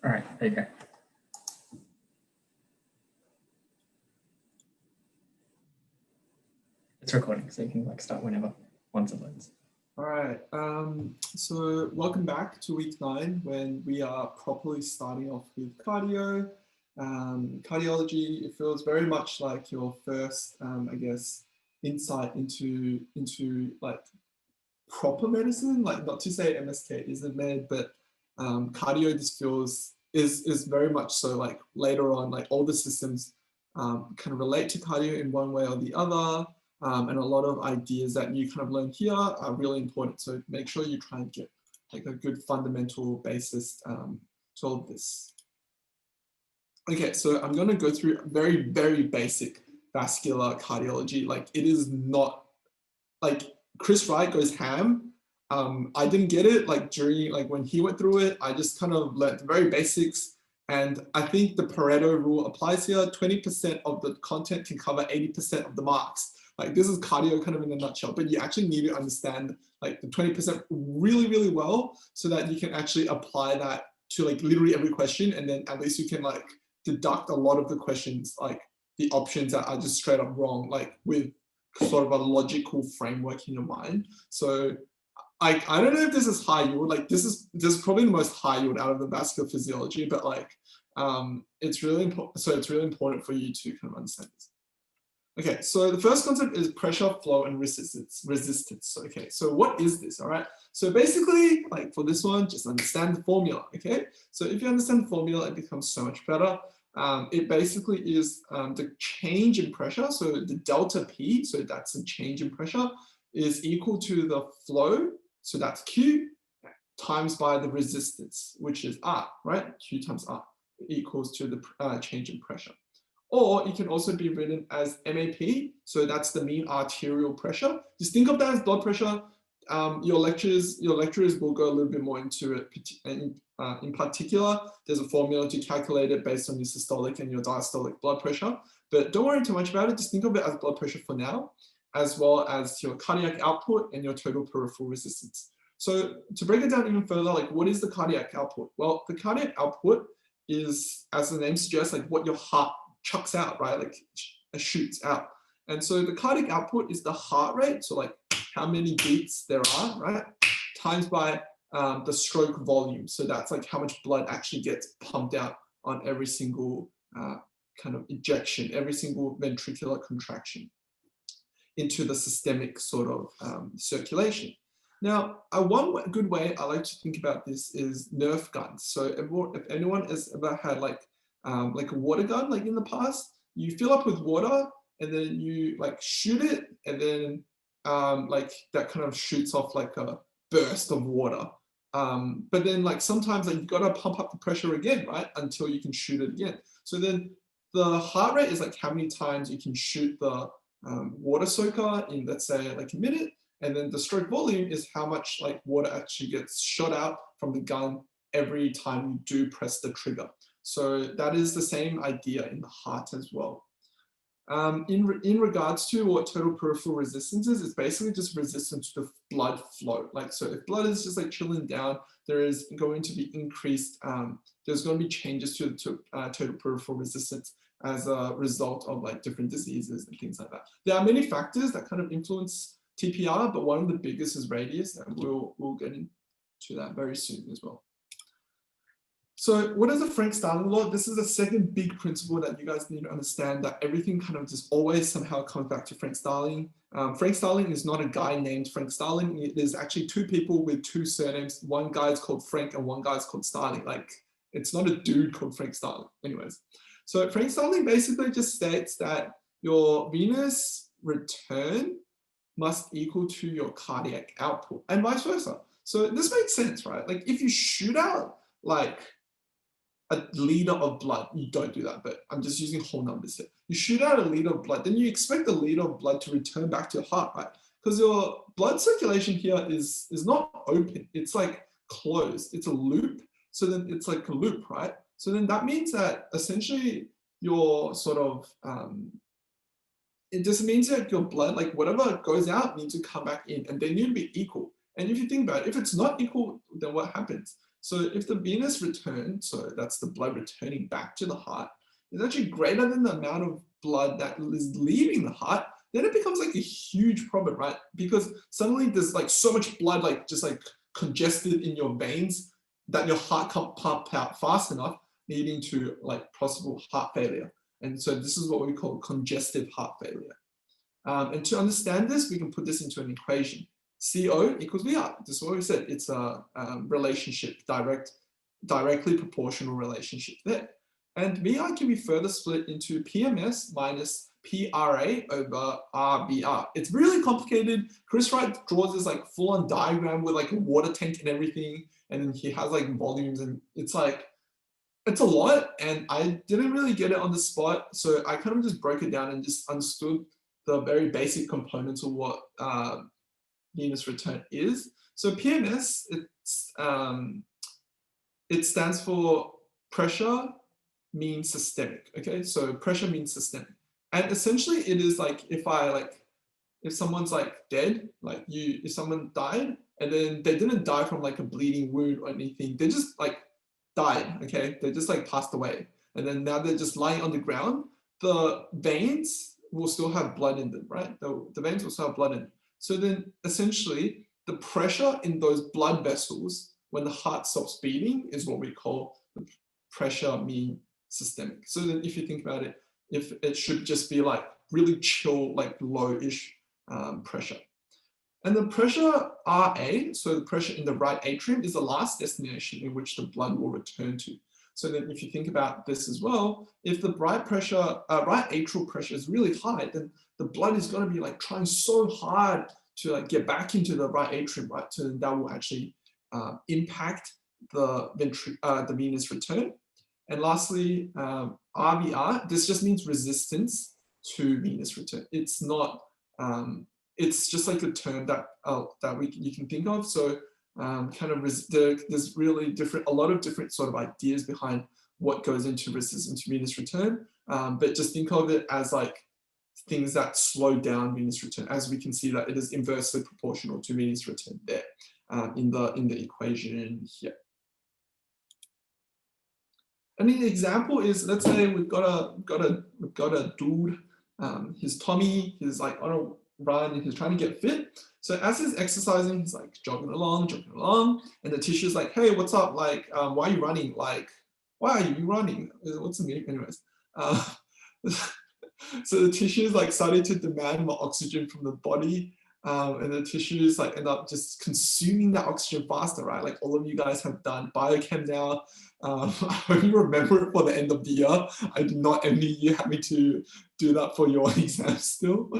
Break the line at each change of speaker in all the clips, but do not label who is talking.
All right, there you go. It's recording, so you can like start whenever, once it loads.
All right, so welcome back to week 9 when we are properly starting off with cardio. Cardiology, it feels very much like your first, I guess, insight into like proper medicine, like not to say MSK isn't med, but cardio just feels is very much so like later on, like all the systems kind of relate to cardio in one way or the other. And a lot of ideas that you kind of learn here are really important. So make sure you try and get like a good fundamental basis to all of this. Okay, so I'm going to go through very, very basic vascular cardiology. Like it is not like Chris Wright goes ham. I didn't get it like during like when he went through it. I just kind of learned the very basics. And I think the Pareto rule applies here. 20% of the content can cover 80% of the marks. Like this is cardio kind of in a nutshell, but you actually need to understand like the 20% really, really well so that you can actually apply that to like literally every question. And then at least you can like deduct a lot of the questions, like the options that are just straight up wrong, like with sort of a logical framework in your mind. So I don't know if this is high yield, like this is probably the most high yield out of the vascular physiology, but like it's really important. So it's really important for you to kind of understand this. Okay, so the first concept is pressure, flow, and resistance. Okay, so what is this? All right, so basically, like for this one, just understand the formula. Okay, so if you understand the formula, it becomes so much better. It basically is the change in pressure. So the delta P, so that's the change in pressure, is equal to the flow. So that's Q times by the resistance, which is R, right? Q times R equals to the change in pressure. Or it can also be written as MAP. So that's the mean arterial pressure. Just think of that as blood pressure. Your lecturers will go a little bit more into it. In particular, there's a formula to calculate it based on your systolic and your diastolic blood pressure. But don't worry too much about it. Just think of it as blood pressure for now, as well as your cardiac output and your total peripheral resistance. So to break it down even further, like what is the cardiac output? Well, the cardiac output is, as the name suggests, like what your heart chucks out, right? Like shoots out. And so the cardiac output is the heart rate. So like how many beats there are, right? Times by the stroke volume. So that's like how much blood actually gets pumped out on every single kind of ejection, every single ventricular contraction into the systemic sort of circulation. Now, one good way I like to think about this is Nerf guns. So if anyone has ever had like a water gun, like in the past, you fill up with water and then you like shoot it, and then like that kind of shoots off like a burst of water. But then like sometimes like you got to pump up the pressure again, right, until you can shoot it again. So then the heart rate is like how many times you can shoot the water soaker in, let's say, like a minute. And then the stroke volume is how much like water actually gets shot out from the gun every time you do press the trigger. So that is the same idea in the heart as well. In regards to what total peripheral resistance is, it's basically just resistance to the blood flow. Like, so if blood is just like chilling down, there is going to be increased, there's going to be changes to total peripheral resistance as a result of like different diseases and things like that. There are many factors that kind of influence TPR, but one of the biggest is radius, and we'll get into that very soon as well. So what is the Frank-Starling law? This is the second big principle that you guys need to understand, that everything kind of just always somehow comes back to Frank-Starling. Frank-Starling is not a guy named Frank-Starling. There's actually two people with two surnames. One guy is called Frank and one guy is called Starling. Like, it's not a dude called Frank-Starling. Anyways, so Frank-Starling basically just states that your venous return must equal to your cardiac output and vice versa. So this makes sense, right? Like if you shoot out like a liter of blood, you don't do that, but I'm just using whole numbers here. You shoot out a liter of blood, then you expect the liter of blood to return back to your heart, right? Because your blood circulation here is not open, it's like closed, it's a loop. So then it's like a loop, right? So then that means that essentially your sort of, it just means that your blood, like whatever goes out needs to come back in, and they need to be equal. And if you think about it, if it's not equal, then what happens? So if the venous return, so that's the blood returning back to the heart, is actually greater than the amount of blood that is leaving the heart, then it becomes like a huge problem, right? Because suddenly there's like so much blood, like just like congested in your veins that your heart can't pump out fast enough, leading to like possible heart failure. And so this is what we call congestive heart failure. And to understand this, we can put this into an equation. CO equals VR. This is what we said. It's a relationship, directly proportional relationship there. And VR can be further split into PMS minus PRA over RBR. It's really complicated. Chris Wright draws this like full-on diagram with like a water tank and everything, and then he has like volumes, and it's like, it's a lot, and I didn't really get it on the spot, so I kind of just broke it down and just understood the very basic components of what venous return is. So PMS, it stands for pressure means systemic. Okay, so pressure means systemic, and essentially it is like if someone's like dead, like if someone died and then they didn't die from like a bleeding wound or anything, they just like died. Okay, they just like passed away, and then now they're just lying on the ground. The veins will still have blood in them, right? The veins will still have blood in them. So then essentially the pressure in those blood vessels when the heart stops beating is what we call the pressure mean systemic. So then if you think about it, if it should just be like really chill, like low-ish pressure. And the pressure RA, so the pressure in the right atrium, is the last destination in which the blood will return to. So then if you think about this as well, if the right atrial pressure is really high, then the blood is going to be like trying so hard to like get back into the right atrium, right? So then that will actually impact the venous return. And lastly, RBR, this just means resistance to venous return. It's not, it's just like a term that you can think of. So there's really a lot of different sort of ideas behind what goes into resistance to venous return. But just think of it as like things that slow down venous return, as we can see that it is inversely proportional to venous return there in the equation here. And the example is, let's say we've got a dude, his Tommy, he's like on a run and he's trying to get fit. So as he's exercising, he's like jogging along, and the tissue's like, hey, what's up? Like, why are you running? Like, why are you running? What's the meaning? Anyways. So the tissue is like starting to demand more oxygen from the body. And the tissues like end up just consuming that oxygen faster, right? Like all of you guys have done biochem now. I hope you remember it for the end of the year. I do not envy you having to do that for your exam still.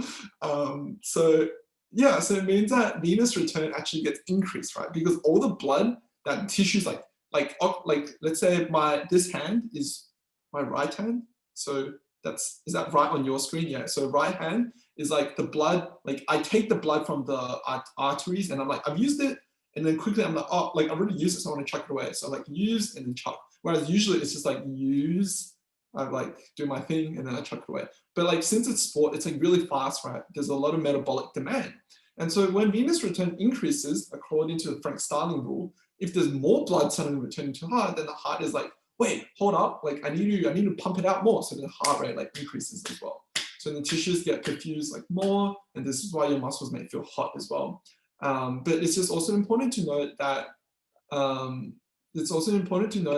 So yeah, so it means that venous return actually gets increased, right? Because all the blood that tissues like let's say this hand is my right hand. So is that right on your screen? Yeah. So right hand is like the blood, like I take the blood from the arteries and I'm like, I've used it. And then quickly I'm like, oh, like I've already used it, so I want to chuck it away. So like use and then chuck. Whereas usually it's just like use, I like do my thing and then I chuck it away. But like since it's sport, it's like really fast, right? There's a lot of metabolic demand. And so when venous return increases, according to the Frank Starling rule, if there's more blood suddenly returning to the heart, then the heart is like, wait, hold up, like I need to pump it out more. So the heart rate like increases as well. So the tissues get perfused like more, and this is why your muscles may feel hot as well. But it's just also important to note that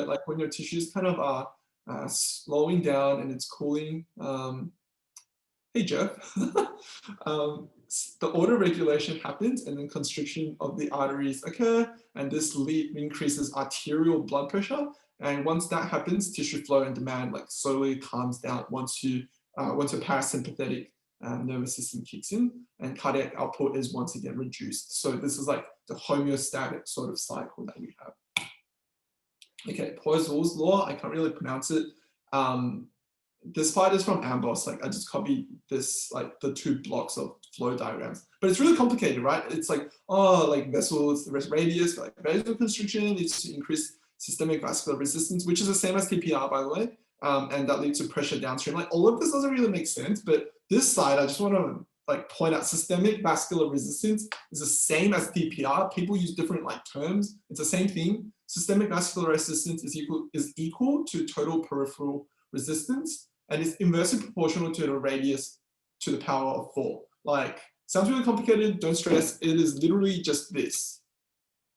like when your tissues kind of are slowing down and it's cooling. Hey Jeff, the autoregulation happens and then constriction of the arteries occur, and this increases arterial blood pressure. And once that happens, tissue flow and demand like slowly calms down once your parasympathetic nervous system kicks in and cardiac output is once again reduced. So this is like the homeostatic sort of cycle that we have. Okay, Poiseuille's law, I can't really pronounce it. This part is from Amboss, like I just copied this, like the two blocks of flow diagrams, but it's really complicated, right? It's like, oh, like vessels, the radius, like vasoconstriction leads to increased systemic vascular resistance, which is the same as TPR, by the way, and that leads to pressure downstream. Like all of this doesn't really make sense, but this side, I just want to like point out systemic vascular resistance is the same as TPR. People use different like terms. It's the same thing. systemic vascular resistance is equal to total peripheral resistance, and is inversely proportional to the radius to the power of 4. Like, sounds really complicated, don't stress, it is literally just this.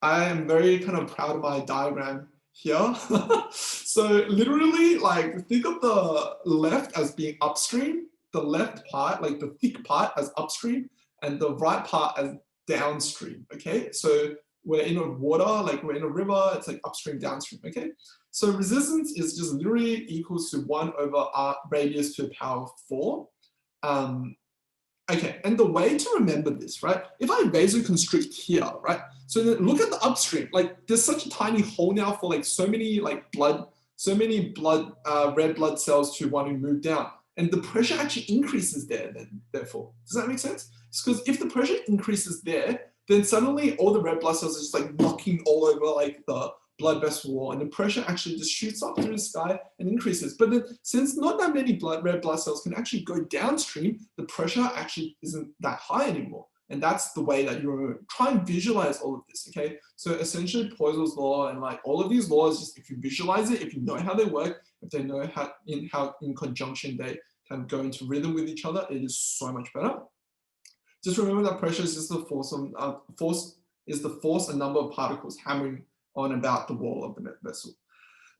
I am very kind of proud of my diagram here. So literally, like, think of the left as being upstream, the left part, like the thick part, as upstream, and the right part as downstream, okay? So we're in a water, like we're in a river, it's like upstream, downstream, okay? So resistance is just literally equals to 1 over r radius to the power of 4. Okay, and the way to remember this, right? If I vasoconstrict here, right? So then look at the upstream, like there's such a tiny hole now for like so many red blood cells to want to move down. And the pressure actually increases there then, therefore. Does that make sense? It's because if the pressure increases there, then suddenly all the red blood cells are just like knocking all over like the blood vessel wall, and the pressure actually just shoots up through the sky and increases. But then, since not that many red blood cells can actually go downstream, the pressure actually isn't that high anymore. And that's the way that you remember. Try and visualize all of this, okay? So essentially Poiseuille's law and like all of these laws, just if you visualize it, if you know how they work, if they know how in conjunction they kind of go into rhythm with each other, it is so much better. Just remember that pressure is just the force and number of particles hammering on about the wall of the vessel.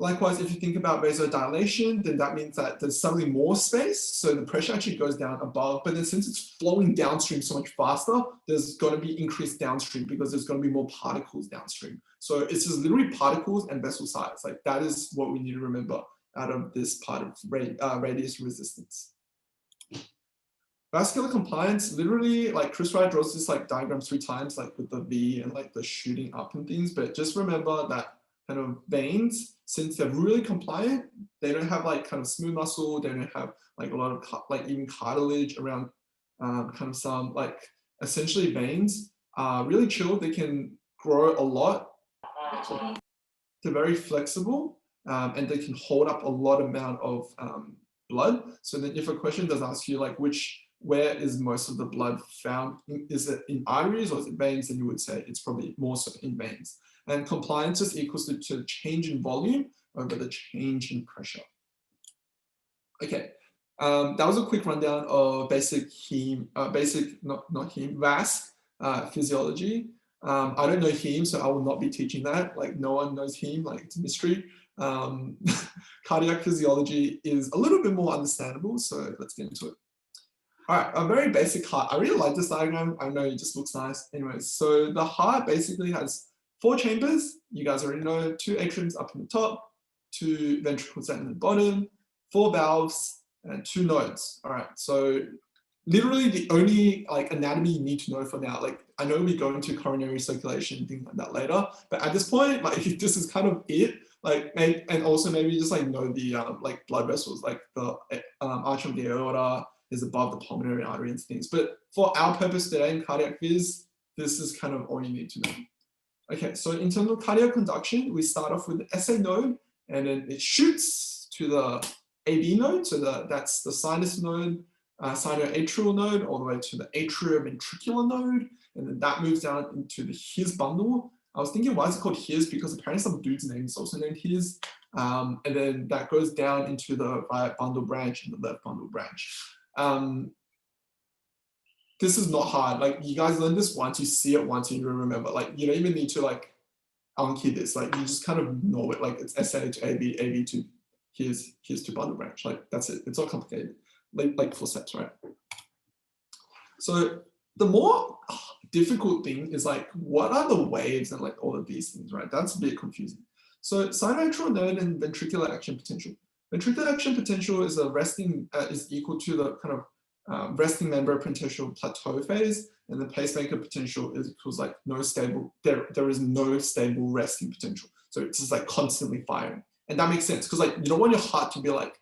Likewise, if you think about vasodilation, then that means that there's suddenly more space, so the pressure actually goes down above, but then since it's flowing downstream so much faster, there's going to be increased downstream because there's going to be more particles downstream. So it's just literally particles and vessel size. Like that is what we need to remember out of this part of radius resistance. Vascular compliance, literally, like Chris Wright draws this like diagram 3 times, like with the V and like the shooting up and things, but just remember that kind of veins, since they're really compliant, they don't have like kind of smooth muscle, they don't have like a lot of like even cartilage around kind of some like essentially veins are really chilled, they can grow a lot, they're very flexible, and they can hold up a lot amount of blood. So then if a question does ask you like where is most of the blood found? Is it in arteries or is it veins? And you would say it's probably more so in veins. And compliance is equals to change in volume over the change in pressure. Okay, that was a quick rundown of basic VASC physiology. I don't know heme, so I will not be teaching that. Like no one knows heme, like it's a mystery. Cardiac physiology is a little bit more understandable, so let's get into it. All right, a very basic heart. I really like this diagram. I know it just looks nice. Anyways, so the heart basically has 4 chambers. You guys already know 2 atriums up in the top, 2 ventricles down in the bottom, 4 valves, and 2 nodes. All right, so literally the only like anatomy you need to know for now. Like I know we go into coronary circulation and things like that later, but at this point, like this is kind of it. Like and also maybe just like know the like blood vessels, like the arch of the aorta is above the pulmonary artery and things. But for our purpose today in cardiac phys, this is kind of all you need to know. Okay, so in terms of cardiac conduction, we start off with the SA node, and then it shoots to the AB node. So that's the sinus node, sinoatrial node, all the way to the atrioventricular node, and then that moves down into the His bundle. I was thinking, why is it called His? Because apparently some dude's name is also named His. And then that goes down into the right bundle branch and the left bundle branch. This is not hard. Like you guys learn this once, you see it once, and you remember. Like you don't even need to like Anki this. Like you just kind of know it. Like it's SA to AB, AB to His to bundle branch. Like that's it. It's not complicated. Like 4 steps, right? So the more difficult thing is like, what are the waves and like all of these things, right? That's a bit confusing. So sinoatrial node and ventricular action potential. Ventricular action potential is is equal to the kind of resting membrane potential plateau phase, and the pacemaker potential is equals like no stable. There is no stable resting potential. So it's just like constantly firing, and that makes sense because like you don't want your heart to be like,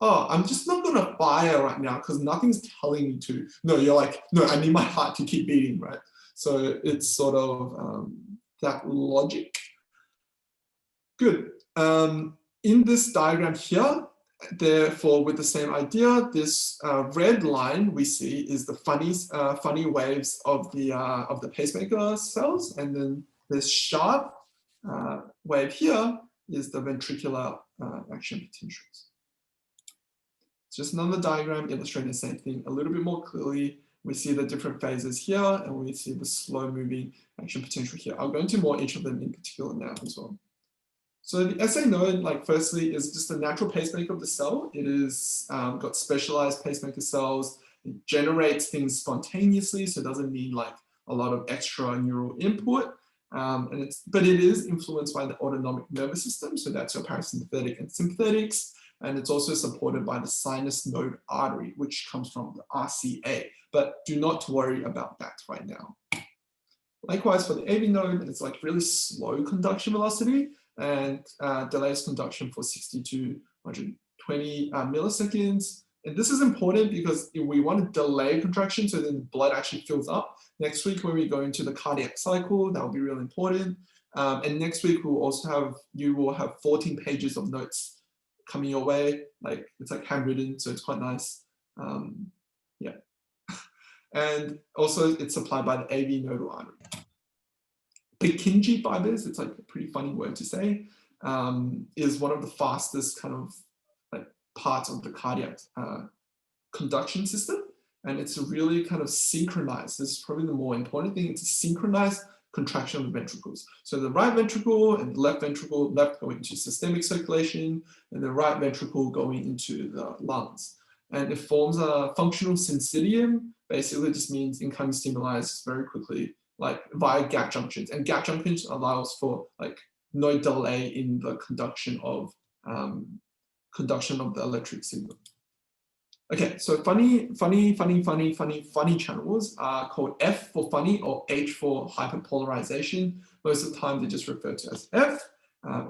oh, I'm just not gonna fire right now because nothing's telling me to. No, you're like, no, I need my heart to keep beating, right? So it's sort of that logic. Good. In this diagram here, therefore, with the same idea, this red line we see is the funny waves of the pacemaker cells, and then this sharp wave here is the ventricular action potentials. It's just another diagram illustrating the same thing a little bit more clearly. We see the different phases here, and we see the slow moving action potential here. I'll go into more each of them in particular now as well. So the SA node, like firstly, is just a natural pacemaker of the cell. It is got specialized pacemaker cells. It generates things spontaneously, so it doesn't need like a lot of extra neural input. But it is influenced by the autonomic nervous system, so that's your parasympathetic and sympathetics. And it's also supported by the sinus node artery, which comes from the RCA. But do not worry about that right now. Likewise, for the AV node, it's like really slow conduction velocity and delays conduction for 60 to 120 milliseconds. And this is important because if we want to delay contraction so then the blood actually fills up. Next week, when we go into the cardiac cycle, that will be really important. And next week, we'll also have, you will have 14 pages of notes coming your way. Like it's like handwritten, so it's quite nice. Yeah. And also it's supplied by the AV nodal artery. Purkinje fibers, it's like a pretty funny word to say, is one of the fastest kind of like parts of the cardiac conduction system. And it's really kind of synchronized. This is probably the more important thing. It's a synchronized contraction of the ventricles. So the right ventricle and the left ventricle, left going into systemic circulation, and the right ventricle going into the lungs. And it forms a functional syncytium. Basically, just means incoming stimuli is very quickly, like via gap junctions. And gap junctions allows for like no delay in the conduction of the electric signal. Okay, so funny channels are called F for funny or H for hyperpolarization. Most of the time, they're just referred to as F.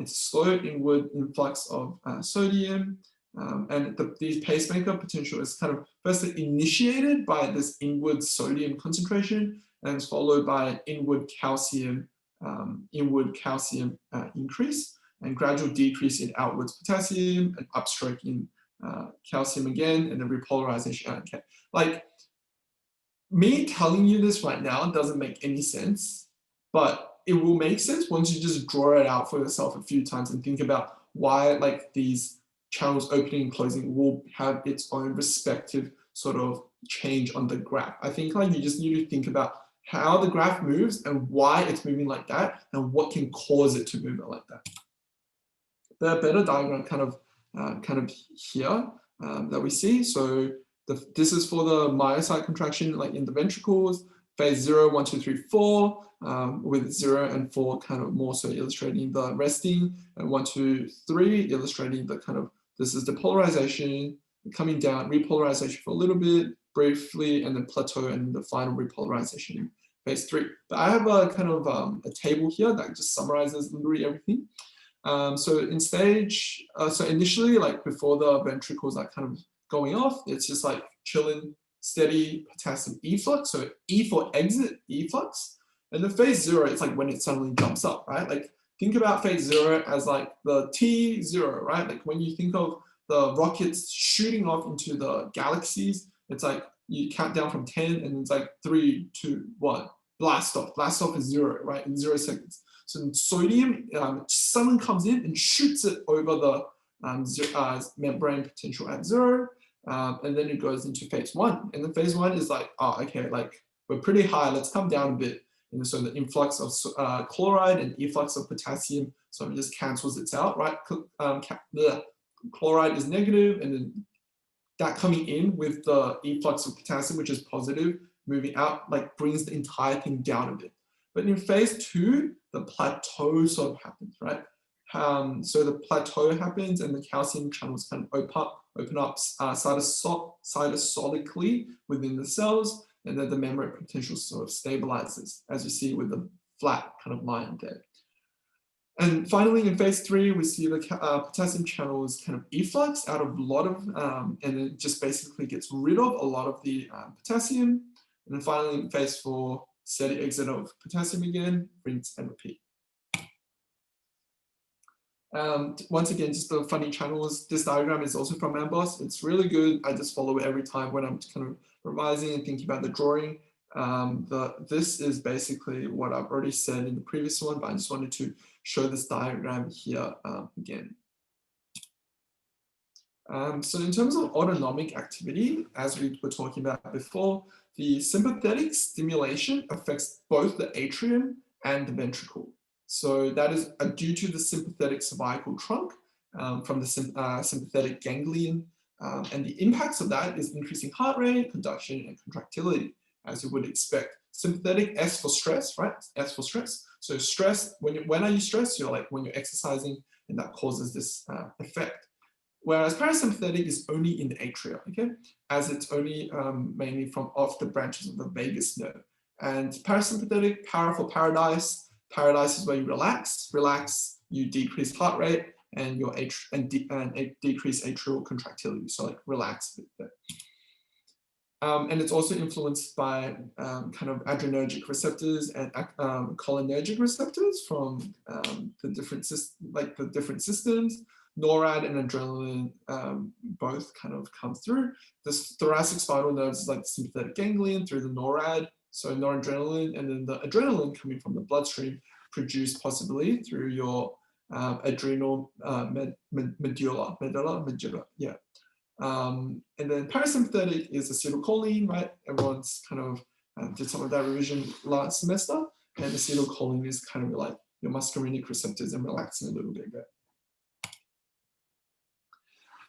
It's slow inward influx of sodium. And the pacemaker potential is kind of firstly initiated by this inward sodium concentration and it's followed by an inward calcium increase and gradual decrease in outwards potassium and upstroke in calcium again, and then repolarization. Okay, like me telling you this right now doesn't make any sense, but it will make sense once you just draw it out for yourself a few times and think about why like these channels opening and closing will have its own respective sort of change on the graph. I think like you just need to think about how the graph moves and why it's moving like that and what can cause it to move like that. The better diagram kind of here that we see. So this is for the myocyte contraction, like in the ventricles, phase 0, 1, 2, 3, 4, with 0 and 4 kind of more so illustrating the resting, and 1, 2, 3 illustrating the kind of, this is the polarization, coming down, repolarization for a little bit, briefly, and then plateau, and the final repolarization in phase 3. But I have a kind of a table here that just summarizes literally everything. So in stage, so initially, like before the ventricles are kind of going off, it's just like chilling, steady potassium efflux. So E for exit, efflux. And the phase 0, it's like when it suddenly jumps up, right? Like think about phase 0 as like the T0, right? Like when you think of the rockets shooting off into the galaxies, it's like you count down from 10 and it's like 3, 2, 1, blast off. Blast off is 0, right? In 0 seconds. So sodium suddenly comes in and shoots it over the membrane potential at 0, and then it goes into phase 1. And then phase 1 is like, oh, okay, like we're pretty high, let's come down a bit. And so the influx of chloride and efflux of potassium, so it just cancels it out, right? The chloride is negative, and then that coming in with the efflux of potassium, which is positive, moving out, like brings the entire thing down a bit. But in phase 2, the plateau sort of happens, right? So the plateau happens and the calcium channels kind of open up cytosolically within the cells, and then the membrane potential sort of stabilizes, as you see with the flat kind of line there. And finally, in phase 3, we see the potassium channels kind of efflux out of a lot of, and it just basically gets rid of a lot of the potassium. And then finally, in phase 4, steady exit of potassium again, rinse and repeat. Once again, just the funny channels. This diagram is also from Amboss. It's really good. I just follow it every time when I'm kind of revising and thinking about the drawing. This is basically what I've already said in the previous one, but I just wanted to show this diagram here again. So in terms of autonomic activity, as we were talking about before, the sympathetic stimulation affects both the atrium and the ventricle. So that is due to the sympathetic cervical trunk from the sympathetic ganglion. And the impacts of that is increasing heart rate, conduction, and contractility, as you would expect. Sympathetic, S for stress, right? S for stress. So stress, when are you stressed? You're like when you're exercising, and that causes this effect. Whereas parasympathetic is only in the atria, okay? As it's only mainly from off the branches of the vagus nerve. And parasympathetic, para for paradise. Paradise is where you relax, you decrease heart rate, and your decrease atrial contractility. So like relax a bit there. And it's also influenced by kind of adrenergic receptors and cholinergic receptors from the different systems. NORAD and adrenaline both kind of come through. The thoracic spinal nerves is like the sympathetic ganglion through the NORAD, so noradrenaline, and then the adrenaline coming from the bloodstream, produced possibly through your adrenal medulla, yeah. And then parasympathetic is acetylcholine, right? Everyone's kind of did some of that revision last semester, and acetylcholine is kind of like your muscarinic receptors and relaxing a little bit there.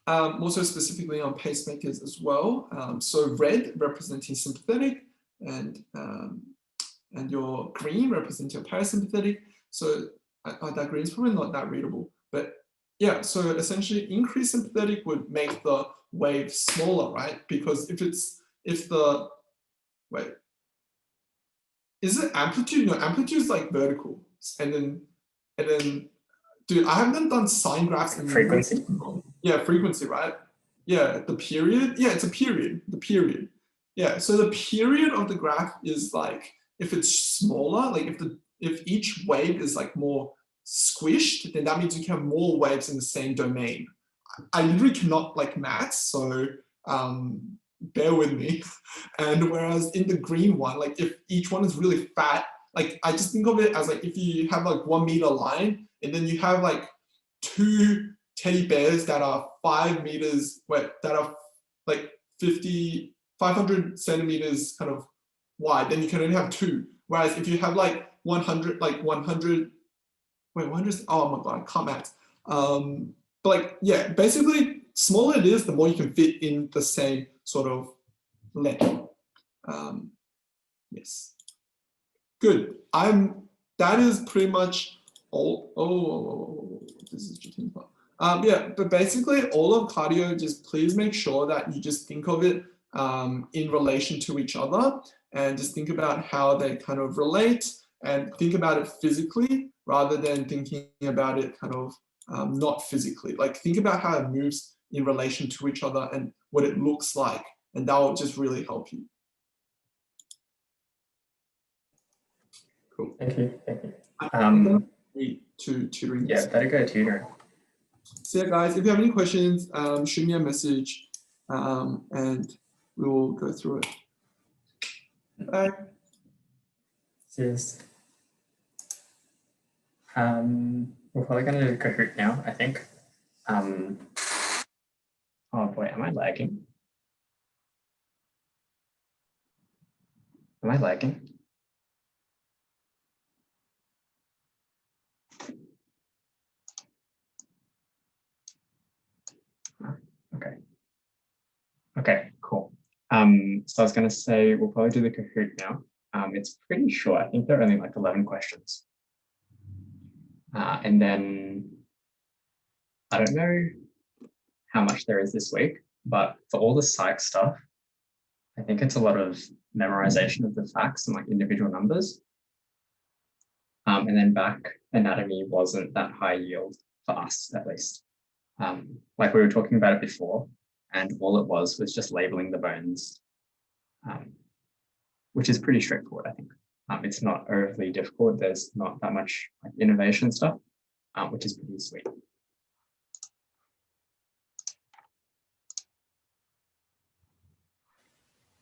Also specifically on pacemakers as well. So red representing sympathetic, and your green representing your parasympathetic. So that green is probably not that readable, but yeah. So essentially, increased sympathetic would make the wave smaller, right? Because if the wait, is it amplitude? No, amplitude is like vertical, and then. Dude, I haven't done sine graphs in
frequency.
Yeah, frequency, right? Yeah, the period. Yeah, it's a period. The period. Yeah, so the period of the graph is like if it's smaller, like if each wave is like more squished, then that means you can have more waves in the same domain. I literally cannot like maths, so bear with me. And whereas in the green one, like if each one is really fat, like I just think of it as like if you have like 1 meter line, and then you have like 2 teddy bears that are 5 meters, that are like 500 centimeters kind of wide, then you can only have 2. Whereas if you have like 100, oh my God, I can't math. But like, yeah, basically, smaller it is, the more you can fit in the same sort of length. Yes. Good. That is pretty much all. Oh, this is just yeah, but basically all of cardio, just please make sure that you just think of it in relation to each other, and just think about how they kind of relate, and think about it physically rather than thinking about it kind of not physically. Like think about how it moves in relation to each other and what it looks like, and that will just really help you. Cool.
Thank you.
To tutoring.
Yeah, better go tutoring.
So yeah, guys, if you have any questions, shoot me a message, and we will go through it. Bye.
Cheers. We're probably going to do Kahoot now, I think. Oh boy, am I lagging? Am I lagging? Okay. Okay, cool. So I was going to say we'll probably do the Kahoot now. It's pretty short. I think there are only like 11 questions. And then I don't know how much there is this week, but for all the psych stuff, I think it's a lot of memorization of the facts and like individual numbers. And then back anatomy wasn't that high yield for us, at least. Like we were talking about it before, and all it was just labeling the bones, which is pretty straightforward, I think. It's not overly difficult. There's not that much like innovation stuff, which is pretty sweet.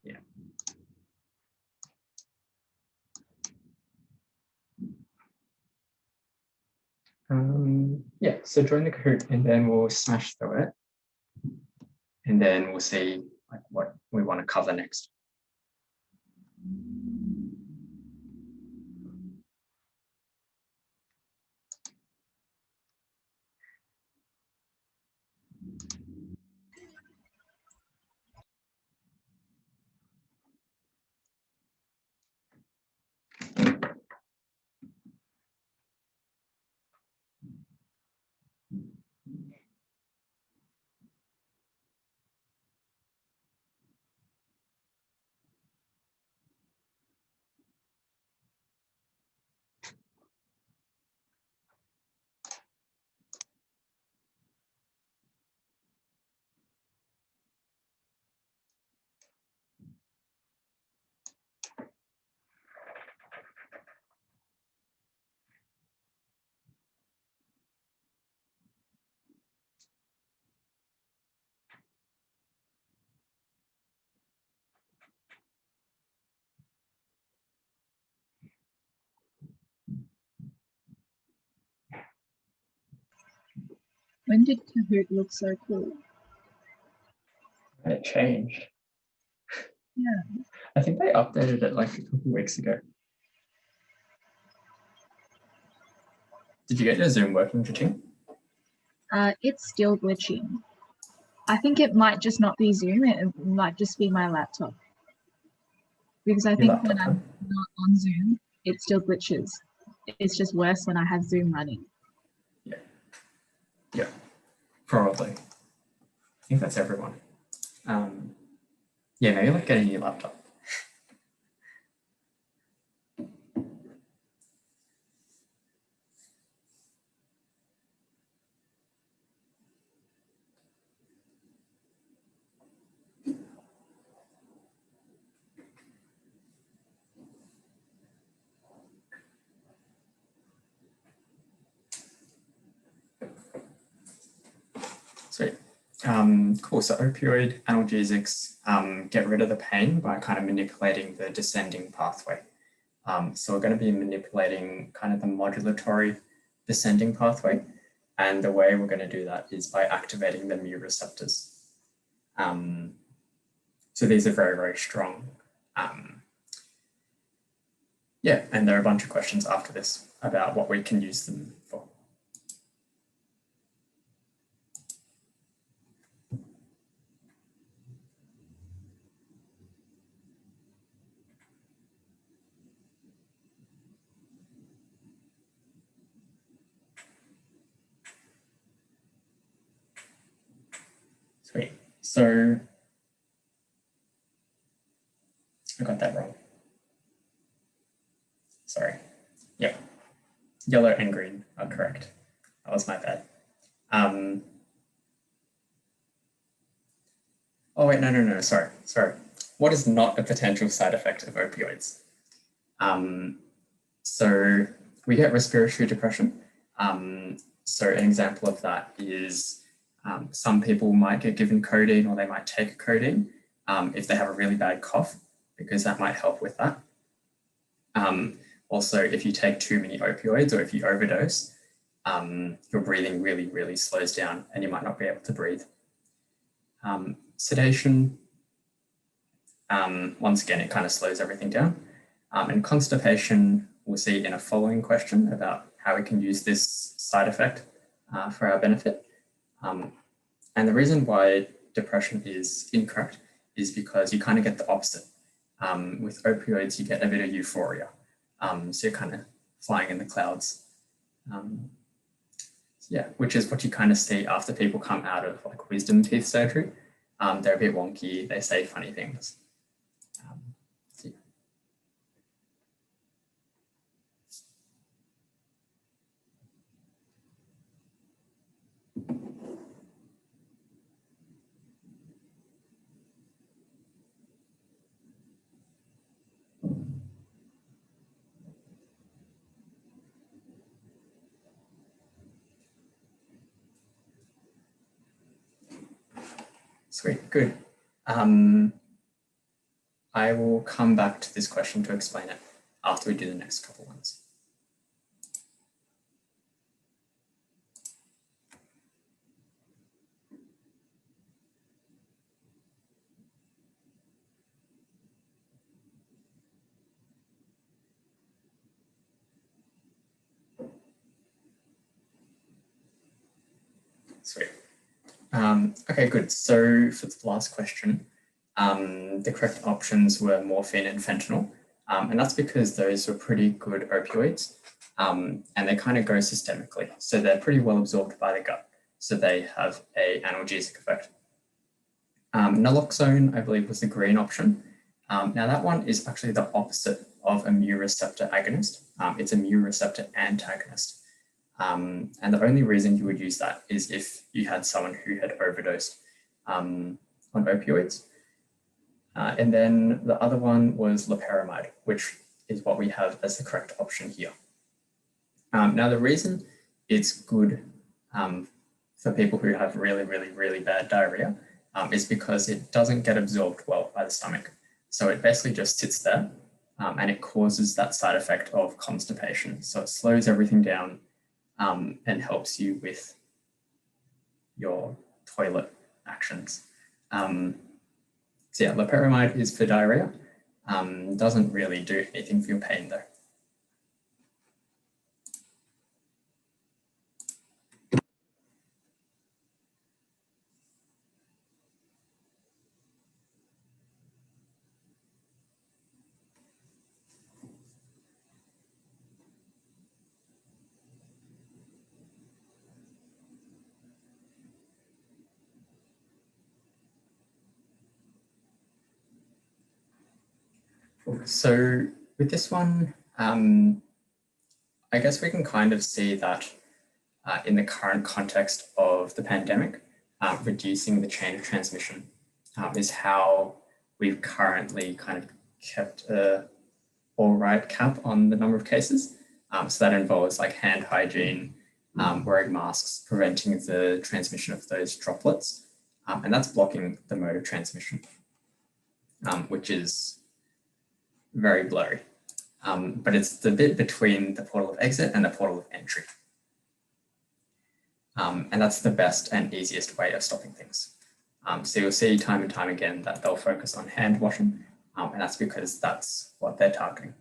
Yeah. Yeah, so join the Kahoot and then we'll smash through it. And then we'll see like what we want to cover next.
When did Kahoot look so cool?
It changed.
Yeah.
I think they updated it like a couple of weeks ago. Did you get your Zoom working, Jaching?
It's still glitching. I think it might just not be Zoom, it might just be my laptop. Because I think when I'm not on Zoom, it still glitches. It's just worse when I have Zoom running.
Yeah, probably. I think that's everyone. Yeah, maybe like get a new laptop. Sweet. Cool. So opioid analgesics get rid of the pain by kind of manipulating the descending pathway. So we're going to be manipulating kind of the modulatory descending pathway. And the way we're going to do that is by activating the mu receptors. So these are very, very strong. Yeah, and there are a bunch of questions after this about what we can use them for. Sweet. So I got that wrong. Sorry. Yeah. Yellow and green are correct. That was my bad. Oh, wait, no, sorry. What is not a potential side effect of opioids? So we get respiratory depression. So an example of that is some people might get given codeine or they might take codeine if they have a really bad cough, because that might help with that. Also, if you take too many opioids or if you overdose, your breathing really, really slows down and you might not be able to breathe. Sedation, once again, it kind of slows everything down. And constipation, we'll see in a following question about how we can use this side effect for our benefit. And the reason why depression is incorrect is because you kind of get the opposite. With opioids, you get a bit of euphoria. So you're kind of flying in the clouds. Yeah, which is what you kind of see after people come out of like wisdom teeth surgery. They're a bit wonky, they say funny things. So yeah. Sweet, good. I will come back to this question to explain it after we do the next couple ones. Sweet. Okay, good. So for the last question, the correct options were morphine and fentanyl. And that's because those were pretty good opioids, and they kind of go systemically. So they're pretty well absorbed by the gut. So they have an analgesic effect. Naloxone, I believe, was the green option. Now that one is actually the opposite of a mu receptor agonist. It's a mu receptor antagonist. And the only reason you would use that is if you had someone who had overdosed on opioids. And then the other one was loperamide, which is what we have as the correct option here. Now the reason it's good for people who have really, really, really bad diarrhea is because it doesn't get absorbed well by the stomach. So it basically just sits there and it causes that side effect of constipation. So it slows everything down and helps you with your toilet actions. So yeah, loperamide is for diarrhea. Doesn't really do anything for your pain though. So with this one, I guess we can kind of see that in the current context of the pandemic, reducing the chain of transmission is how we've currently kind of kept a all right cap on the number of cases. So that involves like hand hygiene, wearing masks, preventing the transmission of those droplets. And that's blocking the mode of transmission, which is very blurry. But it's the bit between the portal of exit and the portal of entry. And that's the best and easiest way of stopping things. So you'll see time and time again that they'll focus on hand washing, and that's because that's what they're targeting.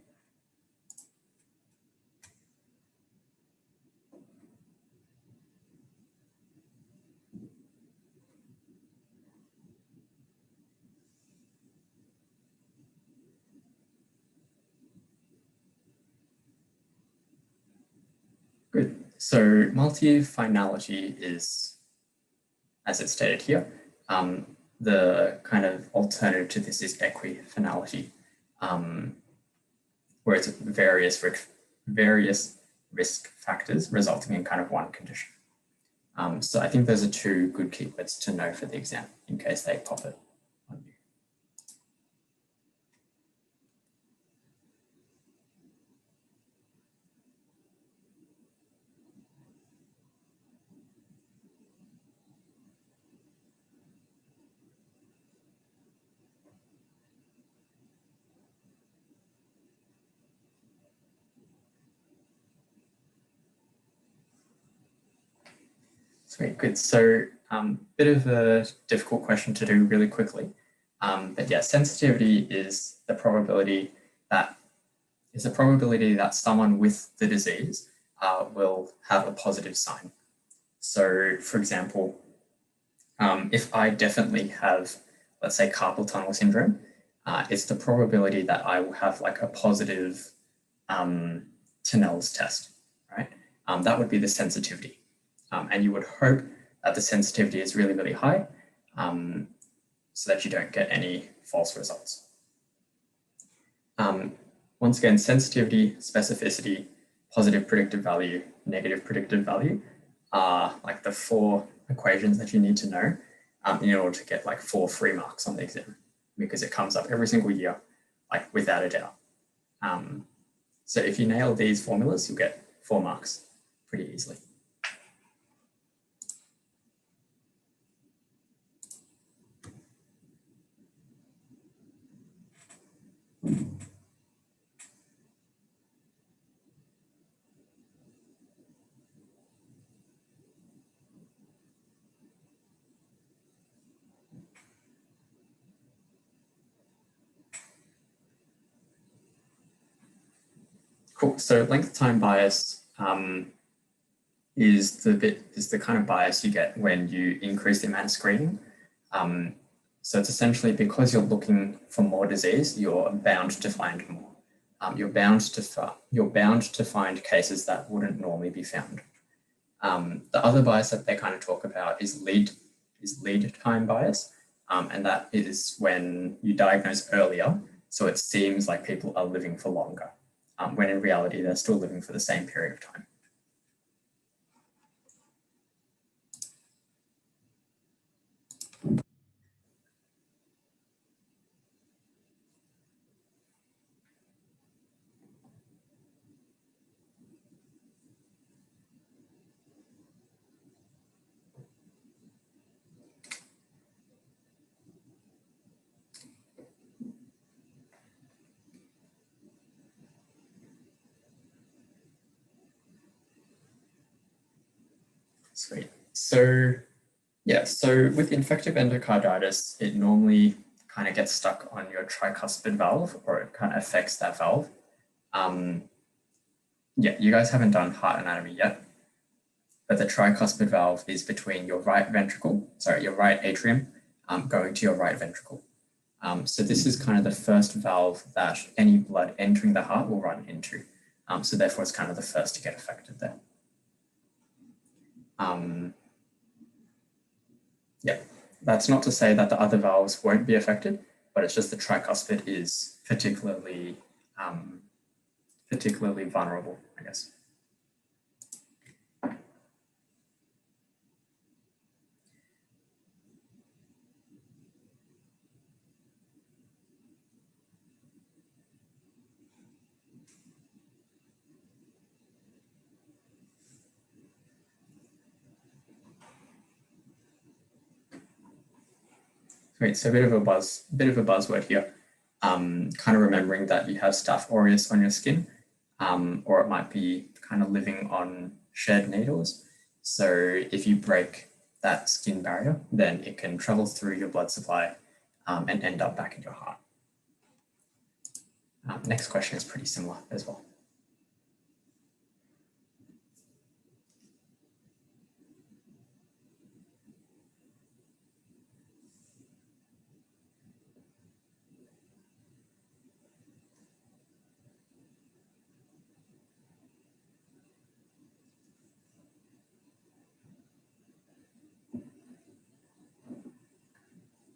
Good. So multifinality is, as it's stated here, the kind of alternative to this is equifinality, where it's various risk factors resulting in kind of one condition. So I think those are two good keywords to know for the exam in case they pop it on you. Sweet, good. So bit of a difficult question to do really quickly. But yeah, sensitivity is the probability that someone with the disease will have a positive sign. So for example, if I definitely have, let's say, carpal tunnel syndrome, it's the probability that I will have like a positive Tinel's test, right? That would be the sensitivity. And you would hope that the sensitivity is really, really high so that you don't get any false results. Once again, sensitivity, specificity, positive predictive value, negative predictive value are like the 4 equations that you need to know in order to get like 4 free marks on the exam, because it comes up every single year, like without a doubt. So if you nail these formulas, you'll get 4 marks pretty easily. Cool. So length time bias is the kind of bias you get when you increase the amount of screening. So it's essentially because you're looking for more disease, you're bound to find more. You're bound to find cases that wouldn't normally be found. The other bias that they kind of talk about is lead time bias, and that is when you diagnose earlier, so it seems like people are living for longer, when in reality they're still living for the same period of time. Sweet. So yeah, so with infective endocarditis, it normally kind of gets stuck on your tricuspid valve, or it kind of affects that valve. Yeah, you guys haven't done heart anatomy yet, but the tricuspid valve is between your right atrium, going to your right ventricle. So this is kind of the first valve that any blood entering the heart will run into. So therefore it's kind of the first to get affected there. Yeah, that's not to say that the other valves won't be affected, but it's just the tricuspid is particularly vulnerable, I guess. Great, so a bit of a buzzword here. Kind of remembering that you have Staph aureus on your skin, or it might be kind of living on shed needles. So if you break that skin barrier, then it can travel through your blood supply and end up back in your heart. Next question is pretty similar as well.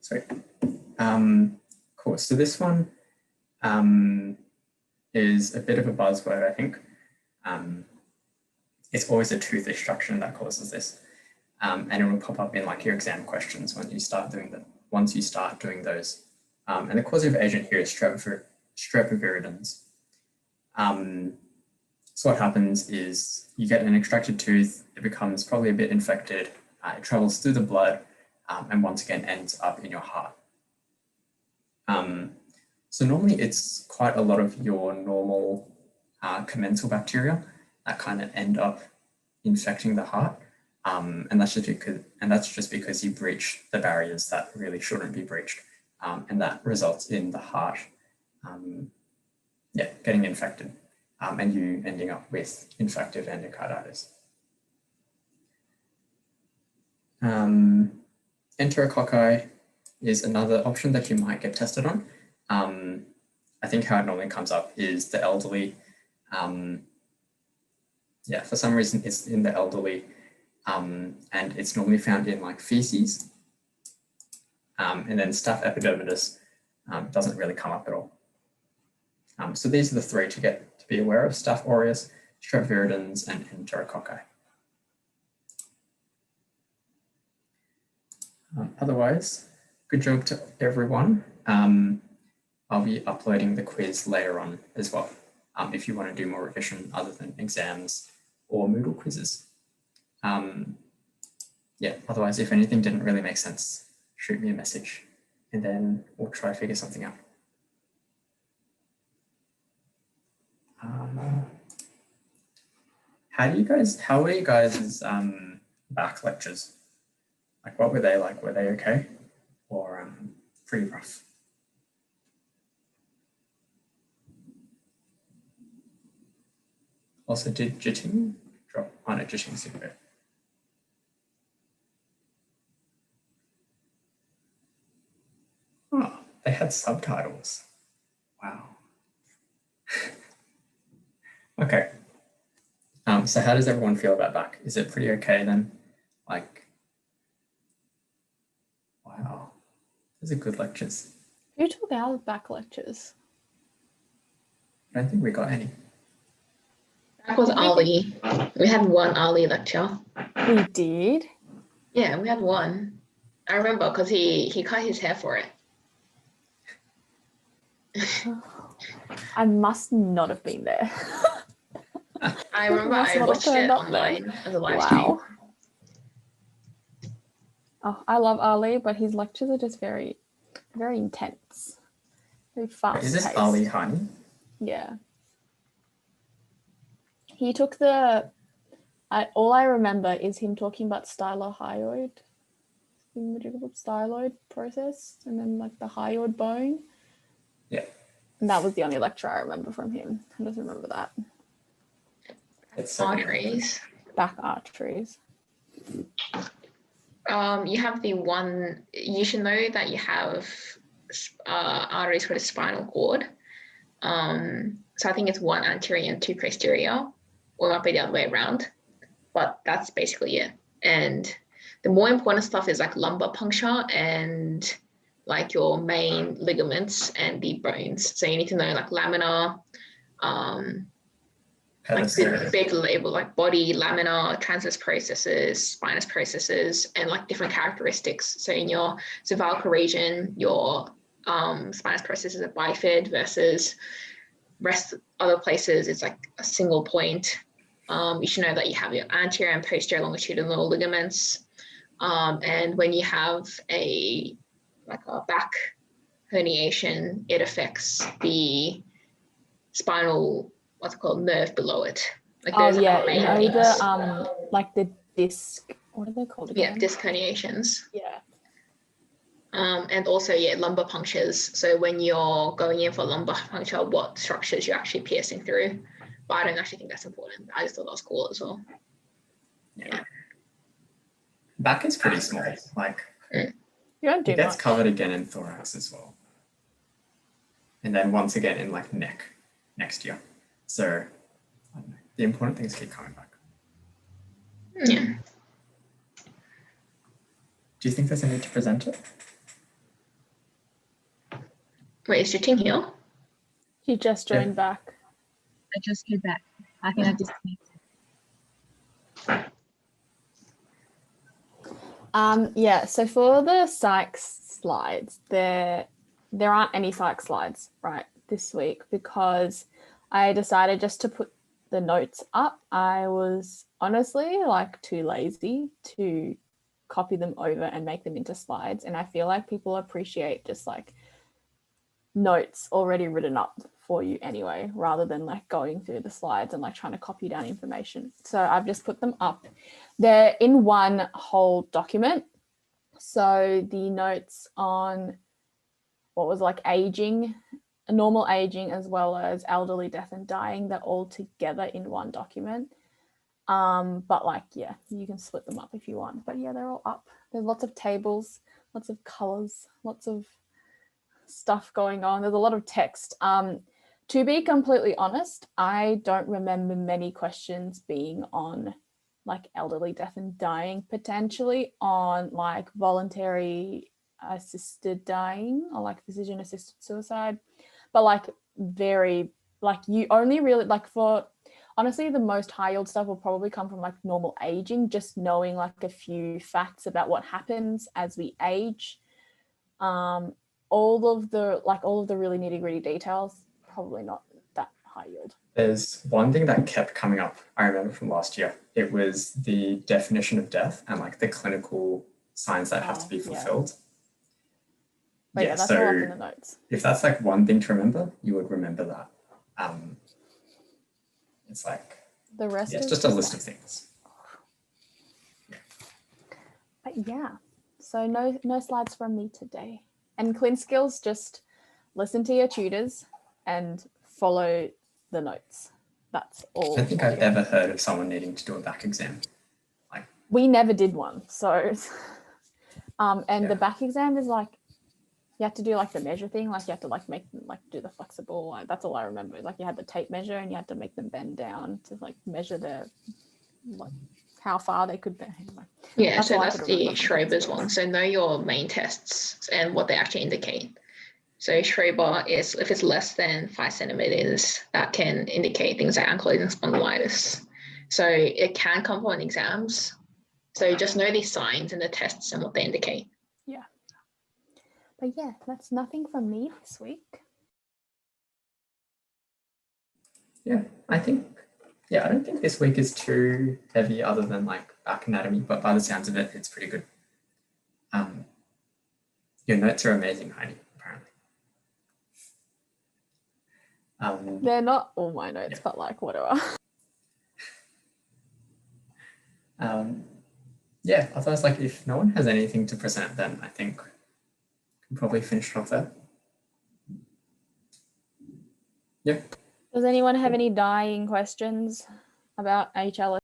Sorry. Cool. So this one is a bit of a buzzword, I think. It's always a tooth extraction that causes this. And it will pop up in like your exam questions when you start doing those. And the causative agent here is streptoviridins. So what happens is you get an extracted tooth, it becomes probably a bit infected, it travels through the blood, and once again ends up in your heart. So normally it's quite a lot of your normal commensal bacteria that kind of end up infecting the heart, and that's just because you breach the barriers that really shouldn't be breached, and that results in the heart, getting infected, and you ending up with infective endocarditis. Enterococci is another option that you might get tested on. I think how it normally comes up is the elderly. For some reason it's in the elderly, and it's normally found in like feces. And then Staph epidermidis doesn't really come up at all. So these are the three to be aware of: Staph aureus, strep viridins, and enterococci. Otherwise, good job to everyone. I'll be uploading the quiz later on as well, if you want to do more revision other than exams or Moodle quizzes. Otherwise, if anything didn't really make sense, shoot me a message and then we'll try to figure something out. How were you guys' back lectures? Like, what were they like? Were they okay? Or pretty rough? Also, did Jitin drop on it just using it. Oh, they had subtitles. Wow. Okay. So how does everyone feel about back? Is it pretty okay then? Like, wow, those are good lectures.
Who took our back lectures?
I don't think we got any.
That was Ali. We had one Ali lecture.
We did.
Yeah, we had one. I remember because he cut his hair for it.
I must not have been there.
I remember
Must
I
not have
watched
turned
it
up then.
online as a live stream.
Wow. Oh, I love Ali, but his lectures are just very, very intense. Very fast.
Is this Ali Hani?
Yeah. He took the. All I remember is him talking about stylohyoid, the styloid process, and then like the hyoid bone.
Yeah.
And that was the only lecture I remember from him. I just remember that.
It's
Arteries.
Back arteries.
You have the one. You should know that you have arteries for the spinal cord. So I think it's one anterior and two posterior, or it might be the other way around. But that's basically it. And the more important stuff is like lumbar puncture and like your main ligaments and the bones. So you need to know like laminar, like big label like body, laminar, transverse processes, spinous processes, and like different characteristics. So in your cervical region, your spinous processes are bifid versus rest other places it's like a single point. You should know that you have your anterior and posterior longitudinal ligaments. And when you have a back herniation, it affects the spinal, what's it called, nerve below it. Like
Oh
those
yeah,
are the
you
main
know
things.
like the disc. What are they called again?
Yeah, disc herniations.
Yeah.
And also, yeah, lumbar punctures. So when you're going in for lumbar puncture, what structures you're actually piercing through. But I don't actually think that's important. I just thought that was cool as well.
Yeah. Back is pretty small. Like
You don't do
it gets
much.
covered again in thorax as well. And then once again in like neck next year. So I don't know. The important things keep coming back.
Yeah.
Do you think there's a need to present it?
Wait, is your team here?
He just joined back.
I just came back. I think I disconnected.
Yeah, so for the psych slides, there aren't any psych slides right this week because I decided just to put the notes up. I was honestly like too lazy to copy them over and make them into slides, and I feel like people appreciate just like notes already written up for you anyway, rather than like going through the slides and like trying to copy down information. So I've just put them up. They're in one whole document. So the notes on what was like aging, normal aging, as well as elderly death and dying, they're all together in one document. But like, yeah, you can split them up if you want. But yeah, they're all up. There's lots of tables, lots of colors, lots of stuff going on. There's a lot of text. To be completely honest, I don't remember many questions being on like elderly death and dying, potentially on like voluntary assisted dying or like physician assisted suicide, but like very like you only really like for honestly the most high yield stuff will probably come from like normal aging, just knowing like a few facts about what happens as we age. All of the really nitty gritty details, probably not that high yield.
There's one thing that kept coming up, I remember from last year. It was the definition of death and like the clinical signs that have to be fulfilled.
But yeah, that's all up in the notes.
If that's like one thing to remember, you would remember that. It's like,
the rest
it's
is
just a list of things.
Yeah. But yeah, so no slides from me today. And Clin Skills, just listen to your tutors and follow the notes. That's all.
I don't think I've ever heard of someone needing to do a back exam.
We never did one. So, and
Yeah.
the back exam is like, you have to do like the measure thing. Like you have to like make them like do the flexible. Like, that's all I remember. Like you had the tape measure and you had to make them bend down to like measure their, like how far they could bend. Anyway,
Yeah,
that's
so
all I
that's
could
the
remember from
Schreber's
school.
one. So know your main tests and what they actually indicate. So Schreber is if it's less than 5 centimeters, that can indicate things like ankylosing spondylitis. So it can come on exams. So just know these signs and the tests and what they indicate.
Yeah. But yeah, that's nothing from me this week.
Yeah, I don't think this week is too heavy other than like back anatomy, but by the sounds of it, it's pretty good. Your notes are amazing, Heidi, apparently.
They're not all my notes,
Yeah.
but like whatever.
Yeah, otherwise, like if no one has anything to present, then I think we can probably finish it off there. Yep.
Does anyone have any dying questions about HLS?